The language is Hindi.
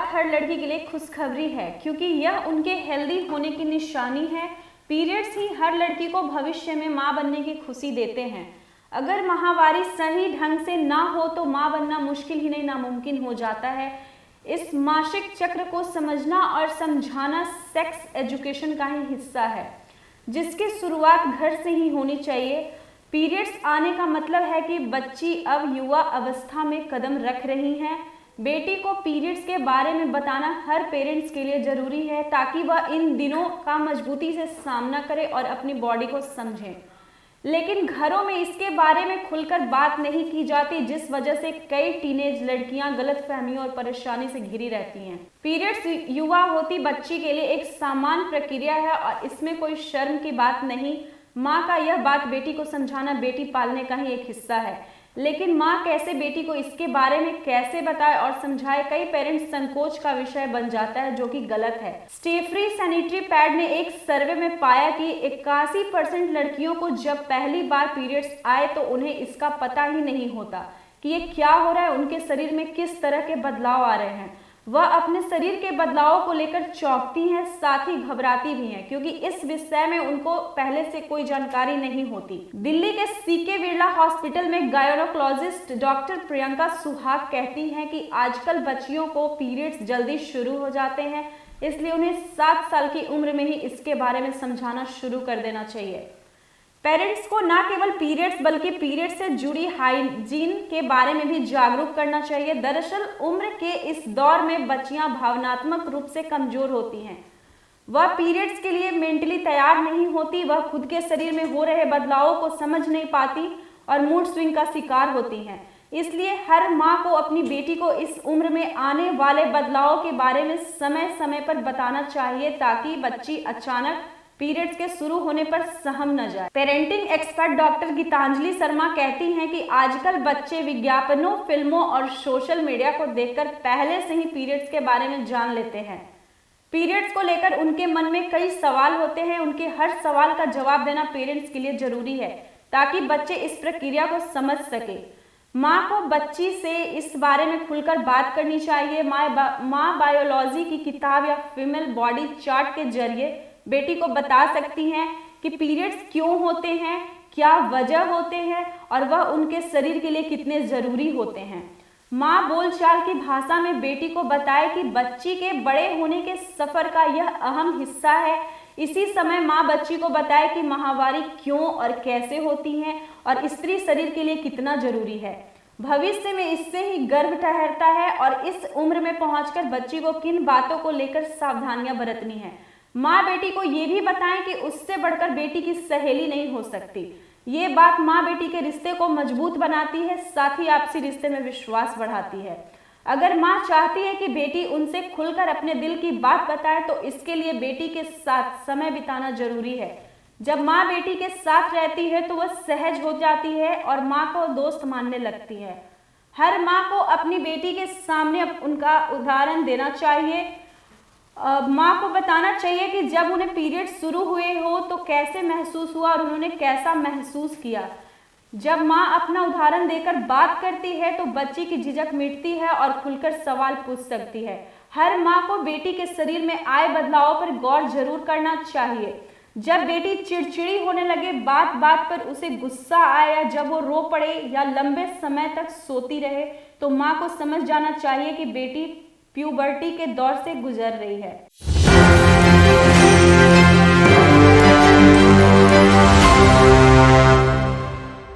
बात हर लड़की के लिए खुशखबरी है, क्योंकि यह उनके हेल्दी होने की निशानी है। पीरियड्स ही हर लड़की को भविष्य में मां बनने की खुशी देते हैं। अगर माहवारी सही ढंग से ना हो तो मां बनना मुश्किल ही नहीं नामुमकिन हो जाता है। इस मासिक चक्र को समझना और समझाना सेक्स एजुकेशन का ही हिस्सा है, जिसकी शुरुआत घर से ही होनी चाहिए। पीरियड्स आने का मतलब है कि बच्ची अब युवा अवस्था में कदम रख रही हैं। बेटी को पीरियड्स के बारे में बताना हर पेरेंट्स के लिए जरूरी है, ताकि वह इन दिनों का मजबूती से सामना करे और अपनी बॉडी को समझे। लेकिन घरों में इसके बारे में खुलकर बात नहीं की जाती, जिस वजह से कई टीनेज लड़कियां गलतफहमियों और परेशानी से घिरी रहती हैं। पीरियड्स युवा होती बच्ची के लिए एक सामान्य प्रक्रिया है और इसमें कोई शर्म की बात नहीं। माँ का यह बात बेटी को समझाना बेटी पालने का ही एक हिस्सा है, लेकिन माँ कैसे बेटी को इसके बारे में कैसे बताए और समझाए, कई पेरेंट्स संकोच का विषय बन जाता है, जो कि गलत है। स्टे फ्री सैनिटरी पैड ने एक सर्वे में पाया कि 81% लड़कियों को जब पहली बार पीरियड्स आए तो उन्हें इसका पता ही नहीं होता कि ये क्या हो रहा है, उनके शरीर में किस तरह के बदलाव आ रहे हैं। वह अपने शरीर के बदलावों को लेकर चौंकती हैं, साथ ही घबराती भी हैं, क्योंकि इस विषय में उनको पहले से कोई जानकारी नहीं होती। दिल्ली के सीके बिरला हॉस्पिटल में गायनोकोलॉजिस्ट डॉक्टर प्रियंका सुहाग कहती हैं कि आजकल बच्चियों को पीरियड्स जल्दी शुरू हो जाते हैं, इसलिए उन्हें 7 साल की उम्र में ही इसके बारे में समझाना शुरू कर देना चाहिए। पेरेंट्स को न केवल पीरियड्स बल्कि पीरियड्स से जुड़ी हाइजीन के बारे में भी जागरूक करना चाहिए। दरअसल उम्र के इस दौर में बच्चियां भावनात्मक रूप से कमजोर होती हैं। वह पीरियड्स के लिए मेंटली तैयार नहीं होती, वह खुद के शरीर में हो रहे बदलावों को समझ नहीं पाती और मूड स्विंग का शिकार होती हैं। इसलिए हर माँ को अपनी बेटी को इस उम्र में आने वाले बदलावों के बारे में समय समय पर बताना चाहिए, ताकि बच्ची अचानक पीरियड्स के शुरू होने पर सहम न जाए। Parenting expert doctor Geetanjali Sharma कहती हैं कि आजकल बच्चे विज्ञापनों, फिल्मों और सोशल मीडिया को देखकर पहले से ही पीरियड्स के बारे में जान लेते हैं। पीरियड्स को लेकर उनके मन में कई सवाल होते हैं, उनके हर सवाल का जवाब देना पेरेंट्स के लिए जरूरी है, ताकि बच्चे इस प्रक्रिया को समझ सके। माँ को बच्ची से इस बारे में खुलकर बात करनी चाहिए। माँ बायोलॉजी की किताब या फीमेल बॉडी चार्ट के जरिए बेटी को बता सकती हैं कि पीरियड्स क्यों होते हैं, क्या वजह होते हैं और वह उनके शरीर के लिए कितने जरूरी होते हैं। माँ बोलचाल की भाषा में बेटी को बताए कि बच्ची के बड़े होने के सफर का यह अहम हिस्सा है। इसी समय माँ बच्ची को बताए कि माहवारी क्यों और कैसे होती हैं और स्त्री शरीर के लिए कितना जरूरी है। भविष्य में इससे ही गर्भ ठहरता है और इस उम्र में पहुंचकर बच्ची को किन बातों को लेकर सावधानियां बरतनी है। माँ बेटी को ये भी बताएं कि उससे बढ़कर बेटी की सहेली नहीं हो सकती। ये बात माँ बेटी के रिश्ते को मजबूत बनाती है, साथ ही आपसी रिश्ते में विश्वास बढ़ाती है। अगर माँ चाहती है कि बेटी उनसे खुलकर अपने दिल की बात बताए तो इसके लिए बेटी के साथ समय बिताना जरूरी है। जब माँ बेटी के साथ रहती है तो वह सहज हो जाती है और माँ को दोस्त मानने लगती है। हर माँ को अपनी बेटी के सामने उनका उदाहरण देना चाहिए। माँ को बताना चाहिए कि जब उन्हें पीरियड शुरू हुए हो तो कैसे महसूस हुआ और उन्होंने कैसा महसूस किया। जब माँ अपना उदाहरण देकर बात करती है तो बच्ची की झिझक मिटती है और खुलकर सवाल पूछ सकती है। हर माँ को बेटी के शरीर में आए बदलावों पर गौर जरूर करना चाहिए। जब बेटी चिड़चिड़ी होने लगे, बात बात पर उसे गुस्सा आए या जब वो रो पड़े या लंबे समय तक सोती रहे, तो माँ को समझ जाना चाहिए कि बेटी प्यूबर्टी के दौर से गुजर रही है।